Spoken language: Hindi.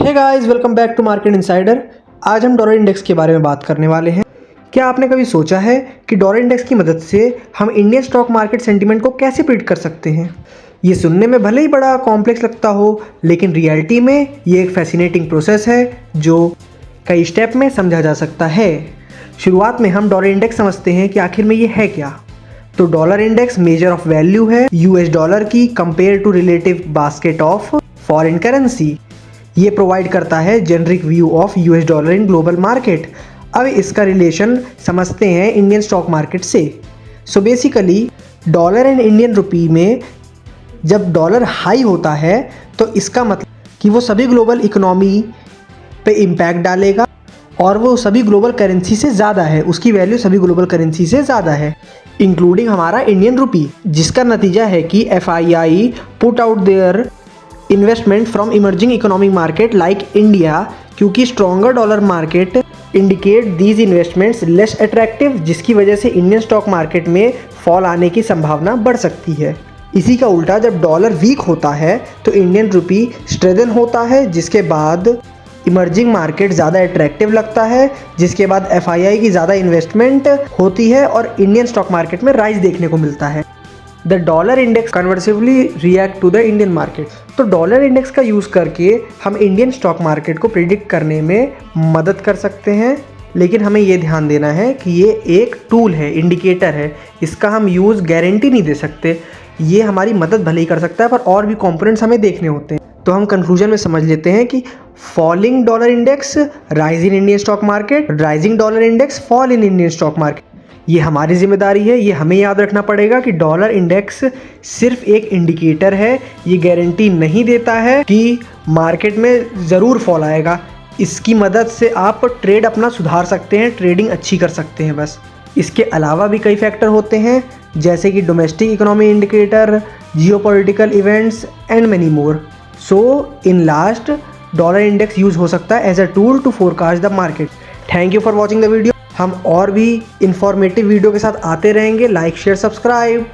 Hey guys, welcome back to market insider. आज हम डॉलर इंडेक्स के बारे में बात करने वाले हैं। क्या आपने कभी सोचा है कि डॉलर इंडेक्स की मदद से हम इंडियन स्टॉक मार्केट सेंटीमेंट को कैसे प्रिडिक्ट कर सकते हैं? ये सुनने में भले ही बड़ा कॉम्प्लेक्स लगता हो, लेकिन रियलिटी में ये एक फैसिनेटिंग प्रोसेस है जो कई स्टेप में समझा जा सकता है। शुरुआत में हम डॉलर इंडेक्स समझते हैं कि आखिर में ये है क्या। तो dollar index major of value है यूएस डॉलर की compare to relative basket of foreign currency. ये प्रोवाइड करता है generic view of US dollar in global market. अब इसका रिलेशन समझते हैं इंडियन स्टॉक मार्केट से। So basically dollar and Indian rupee में जब डॉलर हाई होता है तो इसका मतलब कि वो सभी ग्लोबल इकोनॉमी पे इम्पैक्ट डालेगा और वो सभी ग्लोबल करेंसी से ज़्यादा है, उसकी वैल्यू सभी ग्लोबल करेंसी से ज़्यादा है, इंक्लूडिंग हमारा इंडियन रुपी। जिसका नतीजा है कि FII put out their investment from emerging economic market like India, क्योंकि stronger dollar market indicate these investments less attractive, जिसकी वजह से इंडियन स्टॉक मार्केट में फॉल आने की संभावना बढ़ सकती है। इसी का उल्टा जब डॉलर वीक होता है तो इंडियन रुपी स्ट्रेंथन होता है, जिसके बाद इमर्जिंग मार्केट ज़्यादा अट्रैक्टिव लगता है, जिसके बाद FII की ज़्यादा इन्वेस्टमेंट होती है और इंडियन स्टॉक मार्केट में राइज देखने को मिलता है। The dollar index conversely react to the Indian market. तो डॉलर इंडेक्स का यूज़ करके हम इंडियन स्टॉक मार्केट को प्रिडिक्ट करने में मदद कर सकते हैं, लेकिन हमें ये ध्यान देना है कि ये एक टूल है, इंडिकेटर है, इसका हम यूज़ गारंटी नहीं दे सकते। ये हमारी मदद भले ही कर सकता है, पर और भी कंपोनेंट्स हमें देखने होते हैं। तो हम कंक्लूजन में समझ लेते हैं कि falling dollar index rise in Indian stock market, rising dollar index fall in Indian stock market. ये हमारी जिम्मेदारी है, ये हमें याद रखना पड़ेगा कि डॉलर इंडेक्स सिर्फ एक इंडिकेटर है, ये गारंटी नहीं देता है कि मार्केट में ज़रूर फॉल आएगा। इसकी मदद से आप ट्रेड अपना सुधार सकते हैं, ट्रेडिंग अच्छी कर सकते हैं बस। इसके अलावा भी कई फैक्टर होते हैं, जैसे कि domestic economy indicator, geopolitical events and many more. So in last, dollar index use हो सकता है as a tool to forecast the market. Thank you for watching the video. हम और भी इंफॉर्मेटिव वीडियो के साथ आते रहेंगे। Like, share, subscribe.